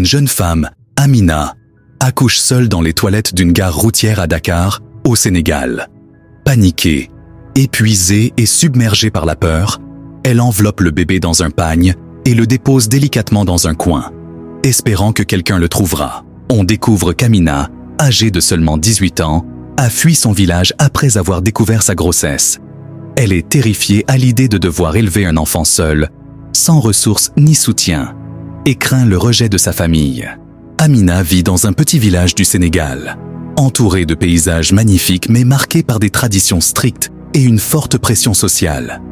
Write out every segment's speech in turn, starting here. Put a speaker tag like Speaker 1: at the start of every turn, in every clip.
Speaker 1: une jeune femme, Amina, accouche seule dans les toilettes d'une gare routière à Dakar, au Sénégal. Paniquée, épuisée et submergée par la peur, elle enveloppe le bébé dans un pagne et le dépose délicatement dans un coin, espérant que quelqu'un le trouvera. On découvre qu'Amina, âgée de seulement 18 ans, a fui son village après avoir découvert sa grossesse. Elle est terrifiée à l'idée de devoir élever un enfant seul, sans ressources ni soutien, et craint le rejet de sa famille. Amina vit dans un petit village du Sénégal, entouré de paysages magnifiques mais marqué par des traditions strictes et une forte pression sociale.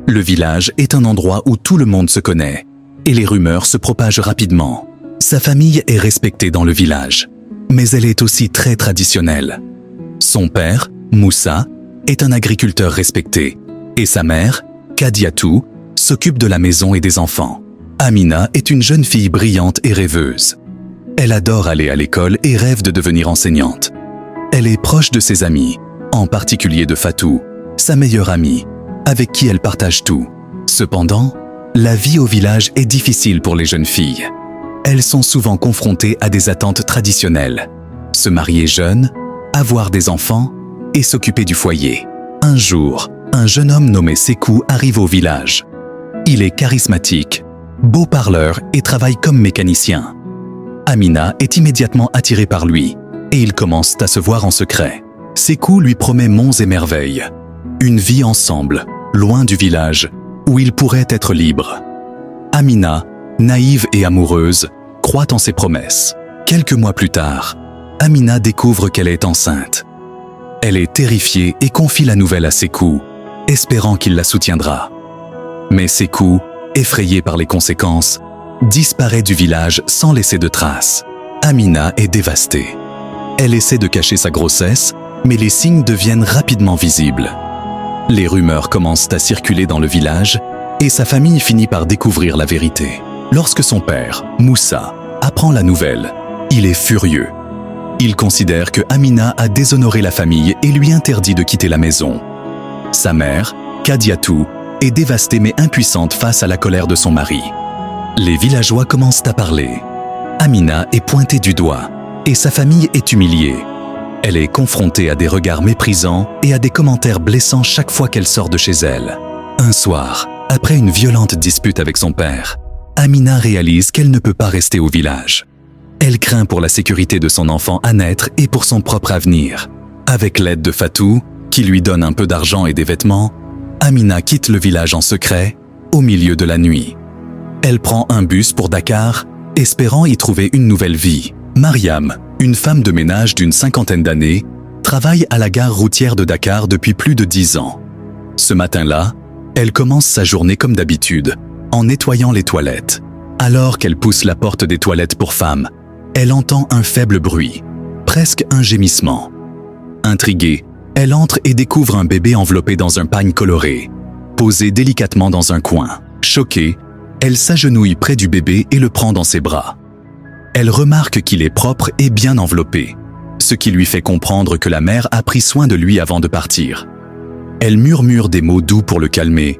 Speaker 1: Le village est un endroit où tout le monde se connaît, et les rumeurs se propagent rapidement. Sa famille est respectée dans le village, mais elle est aussi très traditionnelle. Son père, Moussa, est un agriculteur respecté, et sa mère, Kadiatou, s'occupe de la maison et des enfants. Amina est une jeune fille brillante et rêveuse. Elle adore aller à l'école et rêve de devenir enseignante. Elle est proche de ses amis, en particulier de Fatou, sa meilleure amie, avec qui elle partage tout. Cependant, la vie au village est difficile pour les jeunes filles. Elles sont souvent confrontées à des attentes traditionnelles. Se marier jeune, avoir des enfants et s'occuper du foyer. Un jour, un jeune homme nommé Sékou arrive au village. Il est charismatique, beau parleur et travaille comme mécanicien. Amina est immédiatement attirée par lui et ils commencent à se voir en secret. Sékou lui promet monts et merveilles, une vie ensemble, loin du village, où ils pourraient être libres. Amina, naïve et amoureuse, croit en ses promesses. Quelques mois plus tard, Amina découvre qu'elle est enceinte. Elle est terrifiée et confie la nouvelle à Sékou, espérant qu'il la soutiendra. Mais Sékou, effrayé par les conséquences, disparaît du village sans laisser de traces. Amina est dévastée. Elle essaie de cacher sa grossesse, mais les signes deviennent rapidement visibles. Les rumeurs commencent à circuler dans le village et sa famille finit par découvrir la vérité. Lorsque son père, Moussa, apprend la nouvelle, il est furieux. Il considère que Amina a déshonoré la famille et lui interdit de quitter la maison. Sa mère, Kadiatou, est dévastée mais impuissante face à la colère de son mari. Les villageois commencent à parler. Amina est pointée du doigt et sa famille est humiliée. Elle est confrontée à des regards méprisants et à des commentaires blessants chaque fois qu'elle sort de chez elle. Un soir, après une violente dispute avec son père, Amina réalise qu'elle ne peut pas rester au village. Elle craint pour la sécurité de son enfant à naître et pour son propre avenir. Avec l'aide de Fatou, qui lui donne un peu d'argent et des vêtements, Amina quitte le village en secret, au milieu de la nuit. Elle prend un bus pour Dakar, espérant y trouver une nouvelle vie. Mariam, une femme de ménage d'une 50aine d'années, travaille à la gare routière de Dakar depuis plus de 10 ans. Ce matin-là, elle commence sa journée comme d'habitude, en nettoyant les toilettes. Alors qu'elle pousse la porte des toilettes pour femmes, elle entend un faible bruit, presque un gémissement. Intriguée, elle entre et découvre un bébé enveloppé dans un pagne coloré, posé délicatement dans un coin. Choquée, elle s'agenouille près du bébé et le prend dans ses bras. Elle remarque qu'il est propre et bien enveloppé, ce qui lui fait comprendre que la mère a pris soin de lui avant de partir. Elle murmure des mots doux pour le calmer,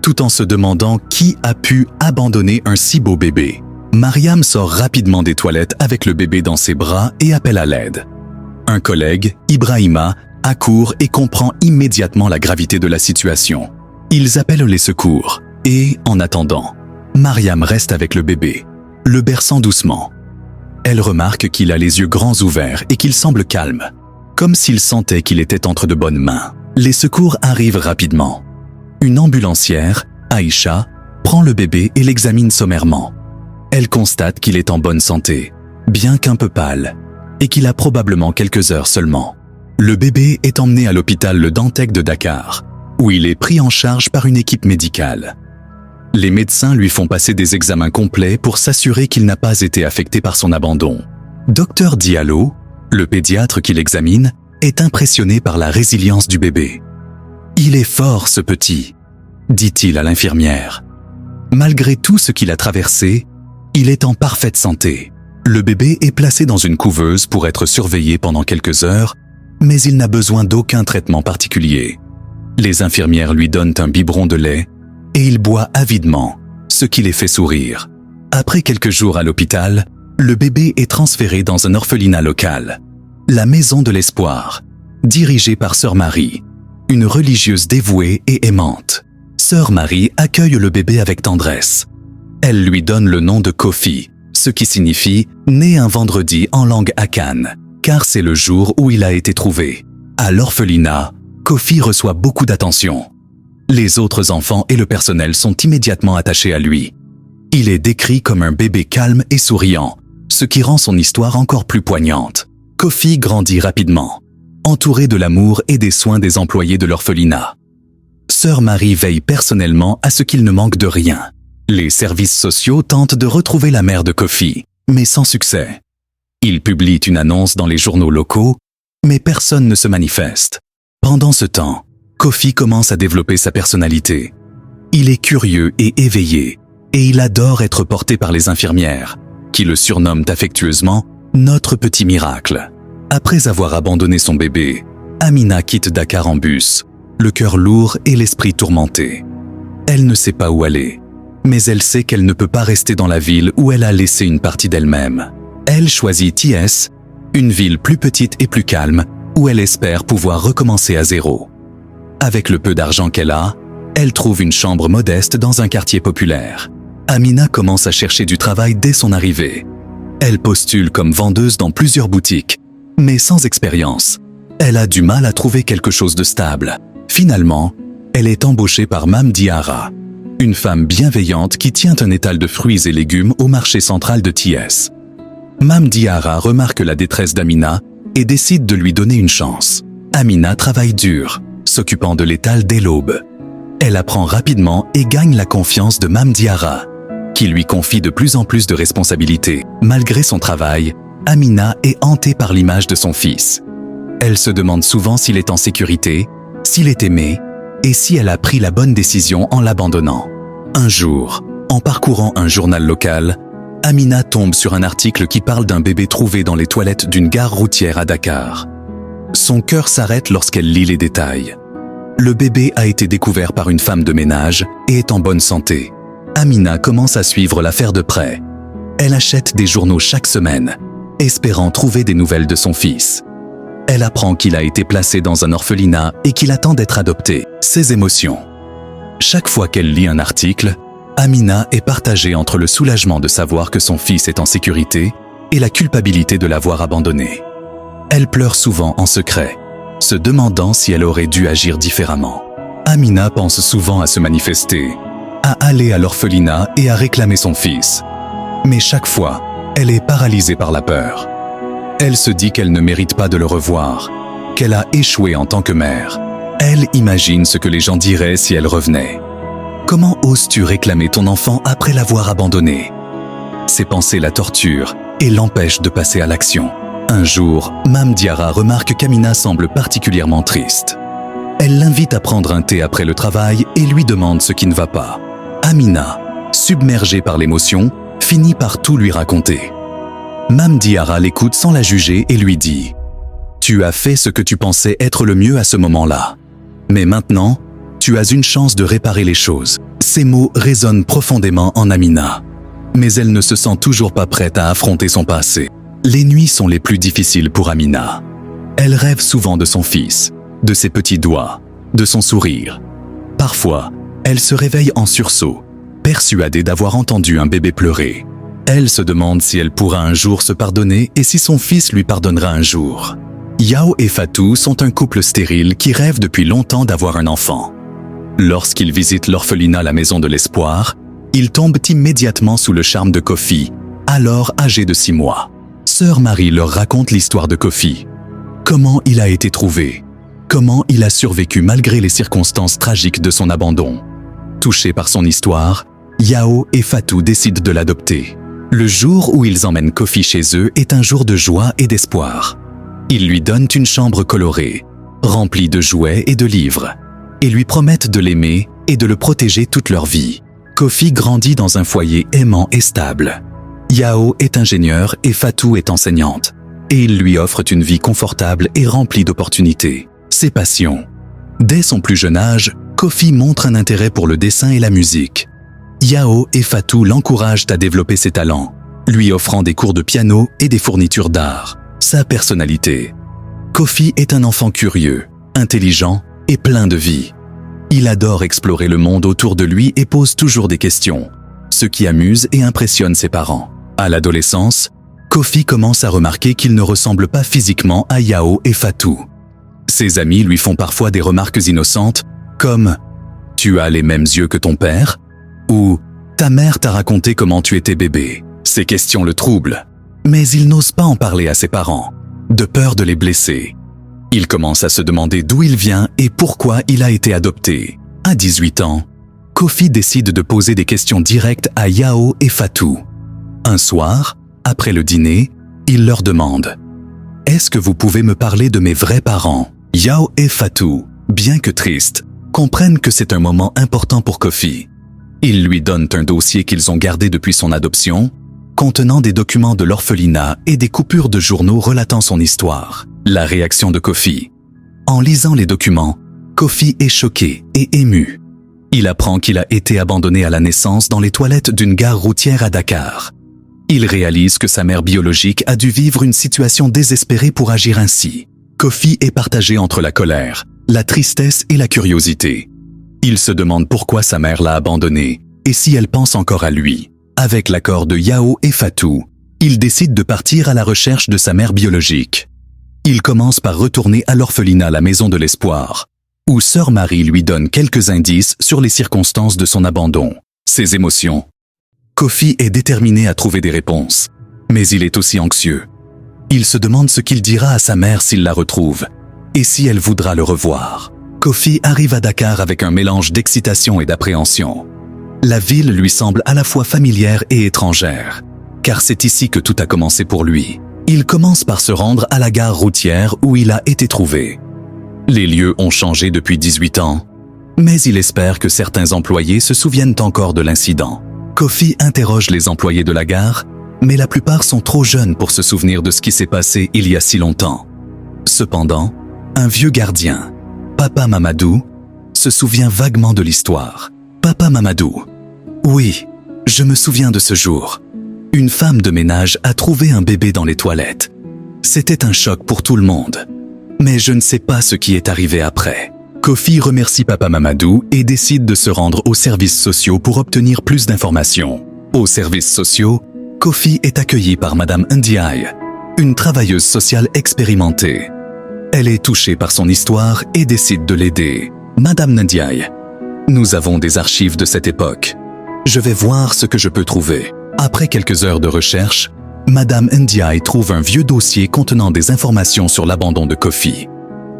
Speaker 1: tout en se demandant qui a pu abandonner un si beau bébé. Mariam sort rapidement des toilettes avec le bébé dans ses bras et appelle à l'aide. Un collègue, Ibrahima, accourt et comprend immédiatement la gravité de la situation. Ils appellent les secours et, en attendant, Mariam reste avec le bébé, le berçant doucement. Elle remarque qu'il a les yeux grands ouverts et qu'il semble calme, comme s'il sentait qu'il était entre de bonnes mains. Les secours arrivent rapidement. Une ambulancière, Aïcha, prend le bébé et l'examine sommairement. Elle constate qu'il est en bonne santé, bien qu'un peu pâle, et qu'il a probablement quelques heures seulement. Le bébé est emmené à l'hôpital Le Dantec de Dakar, où il est pris en charge par une équipe médicale. Les médecins lui font passer des examens complets pour s'assurer qu'il n'a pas été affecté par son abandon. Dr Diallo, le pédiatre qui l'examine, est impressionné par la résilience du bébé. « Il est fort, ce petit », dit-il à l'infirmière. Malgré tout ce qu'il a traversé, il est en parfaite santé. Le bébé est placé dans une couveuse pour être surveillé pendant quelques heures, mais il n'a besoin d'aucun traitement particulier. Les infirmières lui donnent un biberon de lait et il boit avidement, ce qui les fait sourire. Après quelques jours à l'hôpital, Le bébé est transféré dans un orphelinat local, la Maison de l'Espoir, dirigée par Sœur Marie, une religieuse dévouée et aimante. Sœur Marie accueille le bébé avec tendresse. Elle lui donne le nom de Kofi, ce qui signifie « né un vendredi » en langue akane, car c'est le jour où il a été trouvé. À l'orphelinat, Kofi reçoit beaucoup d'attention. Les autres enfants et le personnel sont immédiatement attachés à lui. Il est décrit comme un bébé calme et souriant, ce qui rend son histoire encore plus poignante. Kofi grandit rapidement, entouré de l'amour et des soins des employés de l'orphelinat. Sœur Marie veille personnellement à ce qu'il ne manque de rien. Les services sociaux tentent de retrouver la mère de Kofi, mais sans succès. Ils publient une annonce dans les journaux locaux, mais personne ne se manifeste. Pendant ce temps, Kofi commence à développer sa personnalité. Il est curieux et éveillé, et il adore être porté par les infirmières, qui le surnomment affectueusement « notre petit miracle ». Après avoir abandonné son bébé, Amina quitte Dakar en bus, le cœur lourd et l'esprit tourmenté. Elle ne sait pas où aller, mais elle sait qu'elle ne peut pas rester dans la ville où elle a laissé une partie d'elle-même. Elle choisit Thiès, une ville plus petite et plus calme, où elle espère pouvoir recommencer à zéro. Avec le peu d'argent qu'elle a, elle trouve une chambre modeste dans un quartier populaire. Amina commence à chercher du travail dès son arrivée. Elle postule comme vendeuse dans plusieurs boutiques, mais sans expérience. Elle a du mal à trouver quelque chose de stable. Finalement, elle est embauchée par Mame Diarra, une femme bienveillante qui tient un étal de fruits et légumes au marché central de Thiès. Mame Diarra remarque la détresse d'Amina et décide de lui donner une chance. Amina travaille dur, s'occupant de l'étal dès l'aube. Elle apprend rapidement et gagne la confiance de Mame Diarra, qui lui confie de plus en plus de responsabilités. Malgré son travail, Amina est hantée par l'image de son fils. Elle se demande souvent s'il est en sécurité, s'il est aimé, et si elle a pris la bonne décision en l'abandonnant. Un jour, en parcourant un journal local, Amina tombe sur un article qui parle d'un bébé trouvé dans les toilettes d'une gare routière à Dakar. Son cœur s'arrête lorsqu'elle lit les détails. Le bébé a été découvert par une femme de ménage et est en bonne santé. Amina commence à suivre l'affaire de près. Elle achète des journaux chaque semaine, espérant trouver des nouvelles de son fils. Elle apprend qu'il a été placé dans un orphelinat et qu'il attend d'être adopté. Ses émotions. Chaque fois qu'elle lit un article, Amina est partagée entre le soulagement de savoir que son fils est en sécurité et la culpabilité de l'avoir abandonné. Elle pleure souvent en secret, se demandant si elle aurait dû agir différemment. Amina pense souvent à se manifester, à aller à l'orphelinat et à réclamer son fils. Mais chaque fois, elle est paralysée par la peur. Elle se dit qu'elle ne mérite pas de le revoir, qu'elle a échoué en tant que mère. Elle imagine ce que les gens diraient si elle revenait. Comment oses-tu réclamer ton enfant après l'avoir abandonné? Ces pensées la torturent et l'empêchent de passer à l'action. Un jour, Mame Diarra remarque qu'Amina semble particulièrement triste. Elle l'invite à prendre un thé après le travail et lui demande ce qui ne va pas. Amina, submergée par l'émotion, finit par tout lui raconter. Mame Diarra l'écoute sans la juger et lui dit « Tu as fait ce que tu pensais être le mieux à ce moment-là. Mais maintenant, tu as une chance de réparer les choses. » Ces mots résonnent profondément en Amina. Mais elle ne se sent toujours pas prête à affronter son passé. Les nuits sont les plus difficiles pour Amina. Elle rêve souvent de son fils, de ses petits doigts, de son sourire. Parfois, elle se réveille en sursaut, persuadée d'avoir entendu un bébé pleurer. Elle se demande si elle pourra un jour se pardonner et si son fils lui pardonnera un jour. Yao et Fatou sont un couple stérile qui rêve depuis longtemps d'avoir un enfant. Lorsqu'ils visitent l'orphelinat La Maison de l'Espoir, ils tombent immédiatement sous le charme de Kofi, alors âgé de 6 mois. Sœur Marie leur raconte l'histoire de Kofi. Comment il a été trouvé, comment il a survécu malgré les circonstances tragiques de son abandon. Touchés par son histoire, Yao et Fatou décident de l'adopter. Le jour où ils emmènent Kofi chez eux est un jour de joie et d'espoir. Ils lui donnent une chambre colorée, remplie de jouets et de livres, et lui promettent de l'aimer et de le protéger toute leur vie. Kofi grandit dans un foyer aimant et stable. Yao est ingénieur et Fatou est enseignante, et ils lui offrent une vie confortable et remplie d'opportunités. Ses passions. Dès son plus jeune âge, Kofi montre un intérêt pour le dessin et la musique. Yao et Fatou l'encouragent à développer ses talents, lui offrant des cours de piano et des fournitures d'art. Sa personnalité. Kofi est un enfant curieux, intelligent et plein de vie. Il adore explorer le monde autour de lui et pose toujours des questions, ce qui amuse et impressionne ses parents. À l'adolescence, Kofi commence à remarquer qu'il ne ressemble pas physiquement à Yao et Fatou. Ses amis lui font parfois des remarques innocentes, comme « Tu as les mêmes yeux que ton père ?» ou « Ta mère t'a raconté comment tu étais bébé ?» Ces questions le troublent, mais il n'ose pas en parler à ses parents, de peur de les blesser. Il commence à se demander d'où il vient et pourquoi il a été adopté. À 18 ans, Kofi décide de poser des questions directes à Yao et Fatou. Un soir, après le dîner, il leur demande « Est-ce que vous pouvez me parler de mes vrais parents ?» Yao et Fatou, bien que tristes, comprennent que c'est un moment important pour Kofi. Ils lui donnent un dossier qu'ils ont gardé depuis son adoption, contenant des documents de l'orphelinat et des coupures de journaux relatant son histoire. La réaction de Kofi. En lisant les documents, Kofi est choqué et ému. Il apprend qu'il a été abandonné à la naissance dans les toilettes d'une gare routière à Dakar. Il réalise que sa mère biologique a dû vivre une situation désespérée pour agir ainsi. Kofi est partagé entre la colère, la tristesse et la curiosité. Il se demande pourquoi sa mère l'a abandonné et si elle pense encore à lui. Avec l'accord de Yao et Fatou, il décide de partir à la recherche de sa mère biologique. Il commence par retourner à l'orphelinat La Maison de l'Espoir, où Sœur Marie lui donne quelques indices sur les circonstances de son abandon. Ses émotions. Kofi est déterminé à trouver des réponses, mais il est aussi anxieux. Il se demande ce qu'il dira à sa mère s'il la retrouve, et si elle voudra le revoir. Kofi arrive à Dakar avec un mélange d'excitation et d'appréhension. La ville lui semble à la fois familière et étrangère, car c'est ici que tout a commencé pour lui. Il commence par se rendre à la gare routière où il a été trouvé. Les lieux ont changé depuis 18 ans, mais il espère que certains employés se souviennent encore de l'incident. Kofi interroge les employés de la gare, mais la plupart sont trop jeunes pour se souvenir de ce qui s'est passé il y a si longtemps. Cependant, un vieux gardien, Papa Mamadou, se souvient vaguement de l'histoire. Papa Mamadou. Oui, je me souviens de ce jour. Une femme de ménage a trouvé un bébé dans les toilettes. C'était un choc pour tout le monde. Mais je ne sais pas ce qui est arrivé après. Kofi remercie Papa Mamadou et décide de se rendre aux services sociaux pour obtenir plus d'informations. Aux services sociaux, Kofi est accueilli par Madame Ndiaye, une travailleuse sociale expérimentée. Elle est touchée par son histoire et décide de l'aider. Madame Ndiaye, nous avons des archives de cette époque. Je vais voir ce que je peux trouver. Après quelques heures de recherche, Madame Ndiaye trouve un vieux dossier contenant des informations sur l'abandon de Kofi.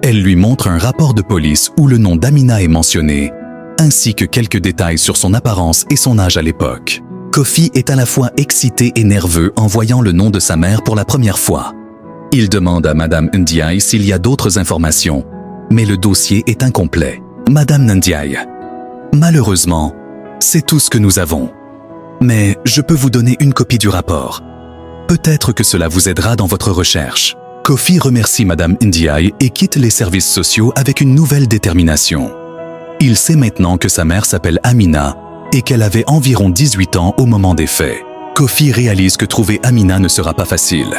Speaker 1: Elle lui montre un rapport de police où le nom d'Amina est mentionné, ainsi que quelques détails sur son apparence et son âge à l'époque. Kofi est à la fois excité et nerveux en voyant le nom de sa mère pour la première fois. Il demande à Madame Ndiaye s'il y a d'autres informations, mais le dossier est incomplet. Madame Ndiaye. Malheureusement, c'est tout ce que nous avons. Mais je peux vous donner une copie du rapport. Peut-être que cela vous aidera dans votre recherche. Kofi remercie Madame Ndiaye et quitte les services sociaux avec une nouvelle détermination. Il sait maintenant que sa mère s'appelle Amina et qu'elle avait environ 18 ans au moment des faits. Kofi réalise que trouver Amina ne sera pas facile.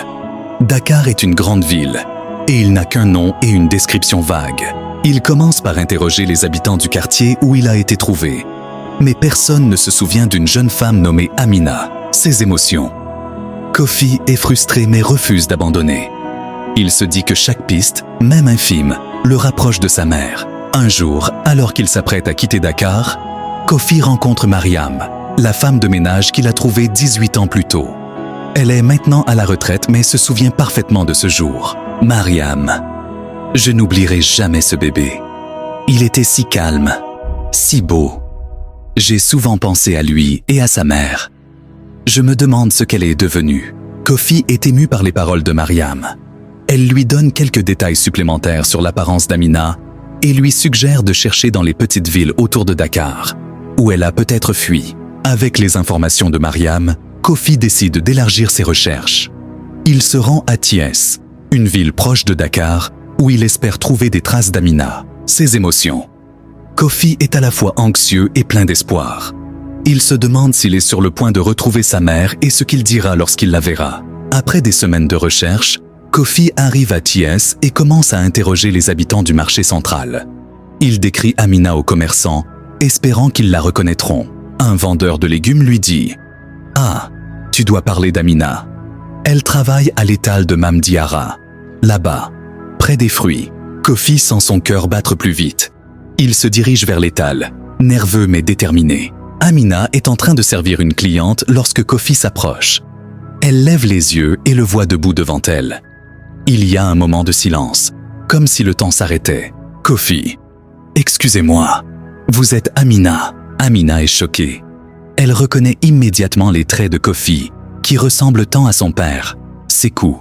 Speaker 1: Dakar est une grande ville et il n'a qu'un nom et une description vague. Il commence par interroger les habitants du quartier où il a été trouvé. Mais personne ne se souvient d'une jeune femme nommée Amina. Ses émotions. Kofi est frustré mais refuse d'abandonner. Il se dit que chaque piste, même infime, le rapproche de sa mère. Un jour, alors qu'il s'apprête à quitter Dakar, Kofi rencontre Mariam, la femme de ménage qu'il a trouvée 18 ans plus tôt. Elle est maintenant à la retraite mais se souvient parfaitement de ce jour. Mariam. Je n'oublierai jamais ce bébé. Il était si calme, si beau. J'ai souvent pensé à lui et à sa mère. Je me demande ce qu'elle est devenue. Kofi est ému par les paroles de Mariam. Elle lui donne quelques détails supplémentaires sur l'apparence d'Amina et lui suggère de chercher dans les petites villes autour de Dakar, où elle a peut-être fui. Avec les informations de Mariam, Kofi décide d'élargir ses recherches. Il se rend à Thiès, une ville proche de Dakar, où il espère trouver des traces d'Amina. Ses émotions. Kofi est à la fois anxieux et plein d'espoir. Il se demande s'il est sur le point de retrouver sa mère et ce qu'il dira lorsqu'il la verra. Après des semaines de recherche, Kofi arrive à Thiès et commence à interroger les habitants du marché central. Il décrit Amina aux commerçants, espérant qu'ils la reconnaîtront. Un vendeur de légumes lui dit « Ah, tu dois parler d'Amina. Elle travaille à l'étal de Mamdiara, là-bas, près des fruits. » Kofi sent son cœur battre plus vite. Il se dirige vers l'étal, nerveux mais déterminé. Amina est en train de servir une cliente lorsque Kofi s'approche. Elle lève les yeux et le voit debout devant elle. Il y a un moment de silence, comme si le temps s'arrêtait. Kofi, « Excusez-moi, vous êtes Amina. » Amina est choquée. Elle reconnaît immédiatement les traits de Kofi, qui ressemblent tant à son père. Ses coups.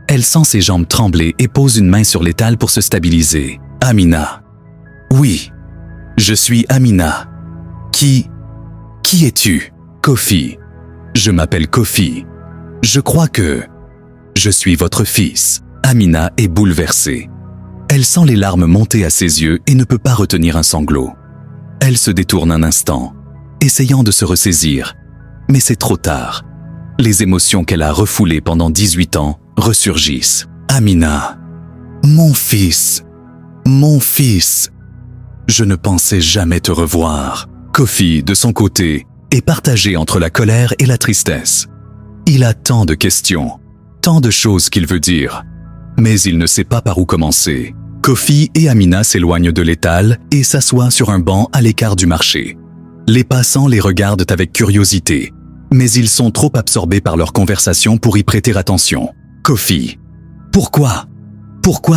Speaker 1: Elle sent ses jambes trembler et pose une main sur l'étal pour se stabiliser. Amina. « Oui, je suis Amina. Qui es-tu? » Kofi. « Je m'appelle Kofi. Je crois que je suis votre fils. » Amina est bouleversée. Elle sent les larmes monter à ses yeux et ne peut pas retenir un sanglot. Elle se détourne un instant, essayant de se ressaisir. Mais c'est trop tard. Les émotions qu'elle a refoulées pendant 18 ans ressurgissent. Amina. Mon fils. Mon fils. Je ne pensais jamais te revoir. Kofi, de son côté, est partagé entre la colère et la tristesse. Il a tant de questions, tant de choses qu'il veut dire, mais il ne sait pas par où commencer. Kofi et Amina s'éloignent de l'étal et s'assoient sur un banc à l'écart du marché. Les passants les regardent avec curiosité, mais ils sont trop absorbés par leur conversation pour y prêter attention. Kofi. Pourquoi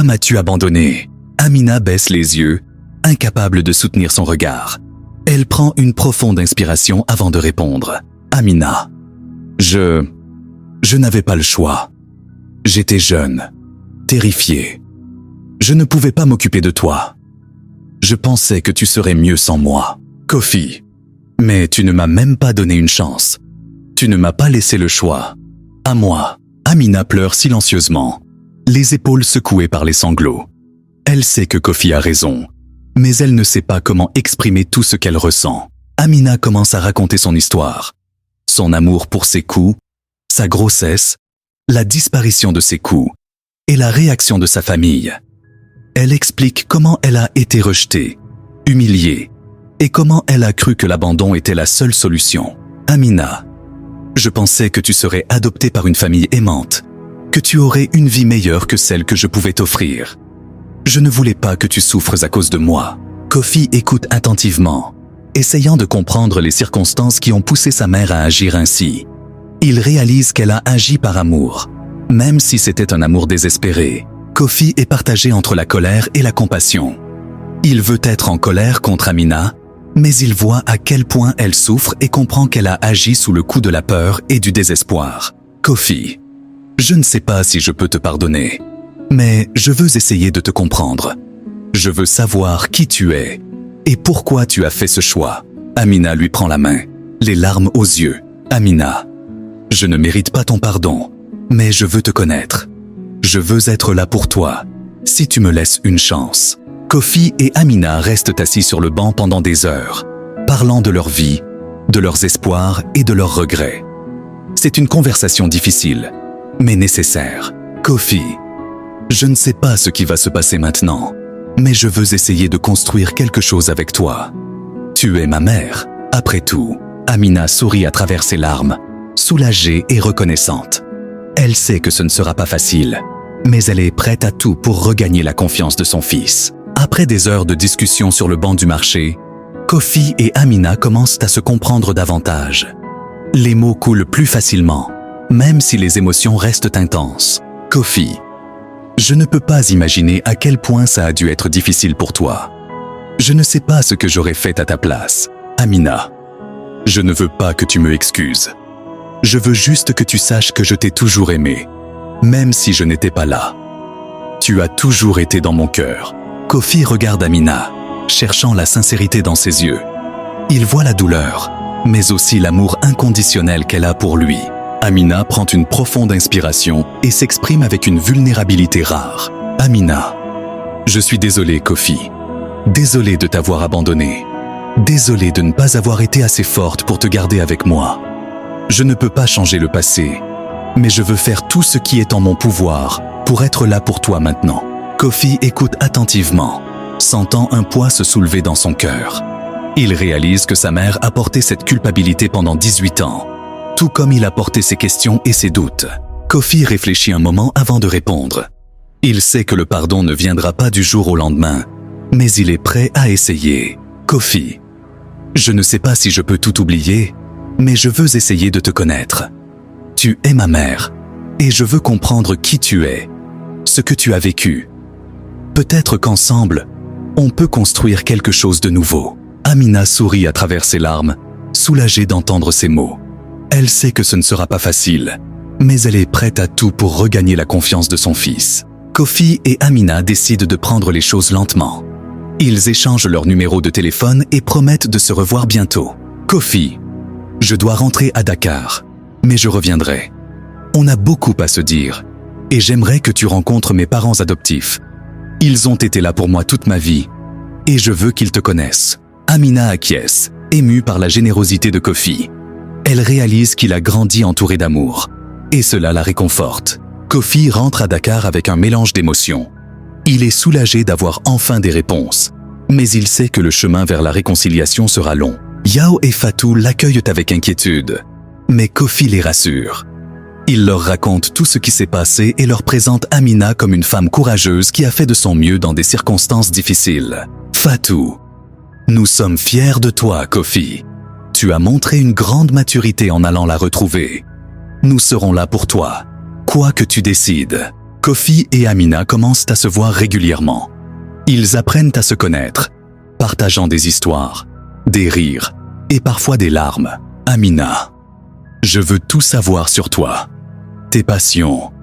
Speaker 1: m'as-tu abandonné? Amina baisse les yeux, incapable de soutenir son regard. Elle prend une profonde inspiration avant de répondre. Amina. Je n'avais pas le choix. J'étais jeune, terrifié. Je ne pouvais pas m'occuper de toi. Je pensais que tu serais mieux sans moi. Kofi. Mais tu ne m'as même pas donné une chance. Tu ne m'as pas laissé le choix. À moi. Amina pleure silencieusement, les épaules secouées par les sanglots. Elle sait que Kofi a raison, mais elle ne sait pas comment exprimer tout ce qu'elle ressent. Amina commence à raconter son histoire. Son amour pour ses coups, sa grossesse, la disparition de ses coups et la réaction de sa famille. Elle explique comment elle a été rejetée, humiliée, et comment elle a cru que l'abandon était la seule solution. Amina, je pensais que tu serais adoptée par une famille aimante, que tu aurais une vie meilleure que celle que je pouvais t'offrir. Je ne voulais pas que tu souffres à cause de moi. Kofi écoute attentivement, essayant de comprendre les circonstances qui ont poussé sa mère à agir ainsi. Il réalise qu'elle a agi par amour, même si c'était un amour désespéré. Kofi est partagé entre la colère et la compassion. Il veut être en colère contre Amina, mais il voit à quel point elle souffre et comprend qu'elle a agi sous le coup de la peur et du désespoir. Kofi, je ne sais pas si je peux te pardonner, mais je veux essayer de te comprendre. Je veux savoir qui tu es et pourquoi tu as fait ce choix. Amina lui prend la main, les larmes aux yeux. Amina, je ne mérite pas ton pardon, mais je veux te connaître. Je veux être là pour toi, si tu me laisses une chance. Kofi et Amina restent assis sur le banc pendant des heures, parlant de leur vie, de leurs espoirs et de leurs regrets. C'est une conversation difficile, mais nécessaire. Kofi, je ne sais pas ce qui va se passer maintenant, mais je veux essayer de construire quelque chose avec toi. Tu es ma mère, après tout. Amina sourit à travers ses larmes, soulagée et reconnaissante. Elle sait que ce ne sera pas facile, mais elle est prête à tout pour regagner la confiance de son fils. Après des heures de discussion sur le banc du marché, Kofi et Amina commencent à se comprendre davantage. Les mots coulent plus facilement, même si les émotions restent intenses. Kofi, je ne peux pas imaginer à quel point ça a dû être difficile pour toi. Je ne sais pas ce que j'aurais fait à ta place. Amina, je ne veux pas que tu me excuses. Je veux juste que tu saches que je t'ai toujours aimé, même si je n'étais pas là. Tu as toujours été dans mon cœur. Kofi regarde Amina, cherchant la sincérité dans ses yeux. Il voit la douleur, mais aussi l'amour inconditionnel qu'elle a pour lui. Amina prend une profonde inspiration et s'exprime avec une vulnérabilité rare. Amina, je suis désolé, Kofi. Désolé de t'avoir abandonné. Désolée de ne pas avoir été assez forte pour te garder avec moi. Je ne peux pas changer le passé, mais je veux faire tout ce qui est en mon pouvoir pour être là pour toi maintenant. Kofi écoute attentivement, sentant un poids se soulever dans son cœur. Il réalise que sa mère a porté cette culpabilité pendant 18 ans, tout comme il a porté ses questions et ses doutes. Kofi réfléchit un moment avant de répondre. Il sait que le pardon ne viendra pas du jour au lendemain, mais il est prêt à essayer. Kofi, je ne sais pas si je peux tout oublier, mais je veux essayer de te connaître. Tu es ma mère, et je veux comprendre qui tu es, ce que tu as vécu. Peut-être qu'ensemble, on peut construire quelque chose de nouveau. Amina sourit à travers ses larmes, soulagée d'entendre ces mots. Elle sait que ce ne sera pas facile, mais elle est prête à tout pour regagner la confiance de son fils. Kofi et Amina décident de prendre les choses lentement. Ils échangent leurs numéros de téléphone et promettent de se revoir bientôt. Kofi, je dois rentrer à Dakar, mais je reviendrai. On a beaucoup à se dire, et j'aimerais que tu rencontres mes parents adoptifs. Ils ont été là pour moi toute ma vie, et je veux qu'ils te connaissent. Amina acquiesce, émue par la générosité de Kofi. Elle réalise qu'il a grandi entouré d'amour, et cela la réconforte. Kofi rentre à Dakar avec un mélange d'émotions. Il est soulagé d'avoir enfin des réponses, mais il sait que le chemin vers la réconciliation sera long. Yao et Fatou l'accueillent avec inquiétude, mais Kofi les rassure. Il leur raconte tout ce qui s'est passé et leur présente Amina comme une femme courageuse qui a fait de son mieux dans des circonstances difficiles. Fatou, nous sommes fiers de toi, Kofi. Tu as montré une grande maturité en allant la retrouver. Nous serons là pour toi, quoi que tu décides. Kofi et Amina commencent à se voir régulièrement. Ils apprennent à se connaître, partageant des histoires, des rires et parfois des larmes. Amina, je veux tout savoir sur toi. Tes passions,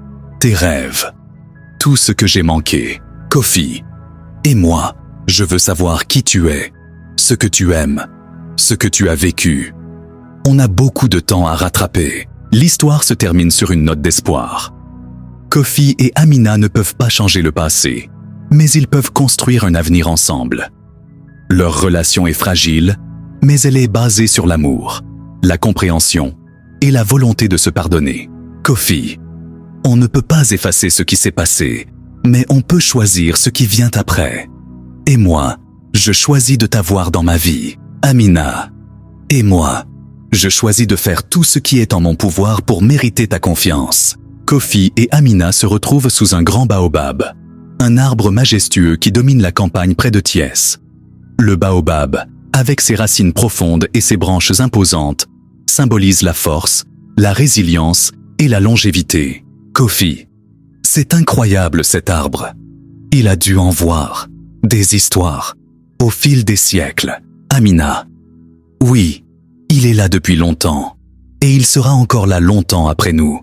Speaker 1: tes rêves, tout ce que j'ai manqué. Kofi, et moi, je veux savoir qui tu es, ce que tu aimes, ce que tu as vécu. On a beaucoup de temps à rattraper. L'histoire se termine sur une note d'espoir. Kofi et Amina ne peuvent pas changer le passé, mais ils peuvent construire un avenir ensemble. Leur relation est fragile, mais elle est basée sur l'amour, la compréhension et la volonté de se pardonner. Kofi, on ne peut pas effacer ce qui s'est passé, mais on peut choisir ce qui vient après. Et moi, je choisis de t'avoir dans ma vie. Amina, et moi, je choisis de faire tout ce qui est en mon pouvoir pour mériter ta confiance. Kofi et Amina se retrouvent sous un grand baobab, un arbre majestueux qui domine la campagne près de Thiès. Le baobab, avec ses racines profondes et ses branches imposantes, symbolise la force, la résilience et la longévité. Kofi, c'est incroyable cet arbre. Il a dû en voir des histoires au fil des siècles. Amina, oui, il est là depuis longtemps et il sera encore là longtemps après nous.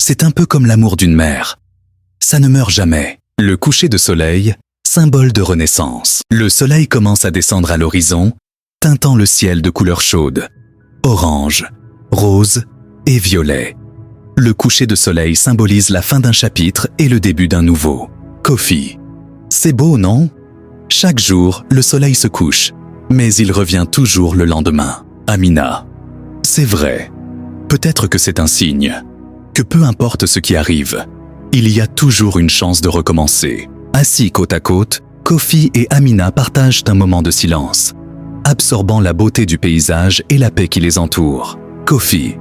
Speaker 1: C'est un peu comme l'amour d'une mère. Ça ne meurt jamais. Le coucher de soleil, symbole de renaissance. Le soleil commence à descendre à l'horizon, teintant le ciel de couleurs chaudes, orange, rose et violet. Le coucher de soleil symbolise la fin d'un chapitre et le début d'un nouveau. Kofi, c'est beau, non? Chaque jour, le soleil se couche, mais il revient toujours le lendemain. Amina, c'est vrai. Peut-être que c'est un signe, que peu importe ce qui arrive, il y a toujours une chance de recommencer. Assis côte à côte, Kofi et Amina partagent un moment de silence, absorbant la beauté du paysage et la paix qui les entoure. Kofi,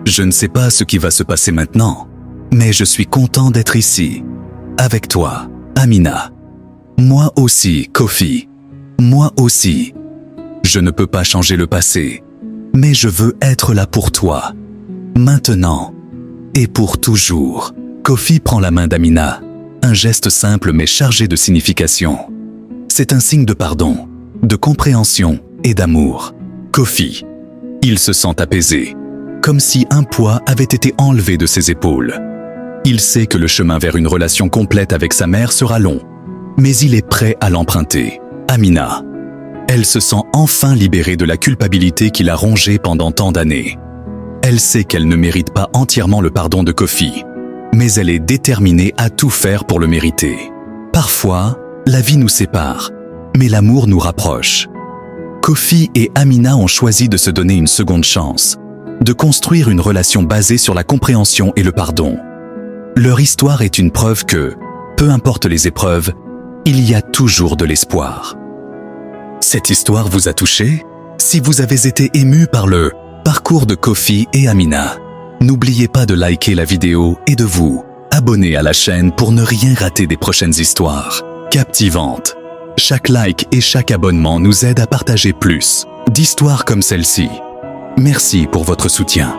Speaker 1: je ne sais pas ce qui va se passer maintenant, mais je suis content d'être ici, avec toi, Amina. Moi aussi, Kofi. Moi aussi. Je ne peux pas changer le passé, mais je veux être là pour toi, maintenant et pour toujours. Kofi prend la main d'Amina, un geste simple mais chargé de signification. C'est un signe de pardon, de compréhension et d'amour. Kofi, il se sent apaisé, comme si un poids avait été enlevé de ses épaules. Il sait que le chemin vers une relation complète avec sa mère sera long, mais il est prêt à l'emprunter. Amina, elle se sent enfin libérée de la culpabilité qui l'a rongée pendant tant d'années. Elle sait qu'elle ne mérite pas entièrement le pardon de Kofi, mais elle est déterminée à tout faire pour le mériter. Parfois, la vie nous sépare, mais l'amour nous rapproche. Kofi et Amina ont choisi de se donner une seconde chance, de construire une relation basée sur la compréhension et le pardon. Leur histoire est une preuve que, peu importe les épreuves, il y a toujours de l'espoir. Cette histoire vous a touché? Si vous avez été ému par le parcours de Kofi et Amina, n'oubliez pas de liker la vidéo et de vous abonner à la chaîne pour ne rien rater des prochaines histoires captivantes. Chaque like et chaque abonnement nous aide à partager plus d'histoires comme celle-ci. Merci pour votre soutien.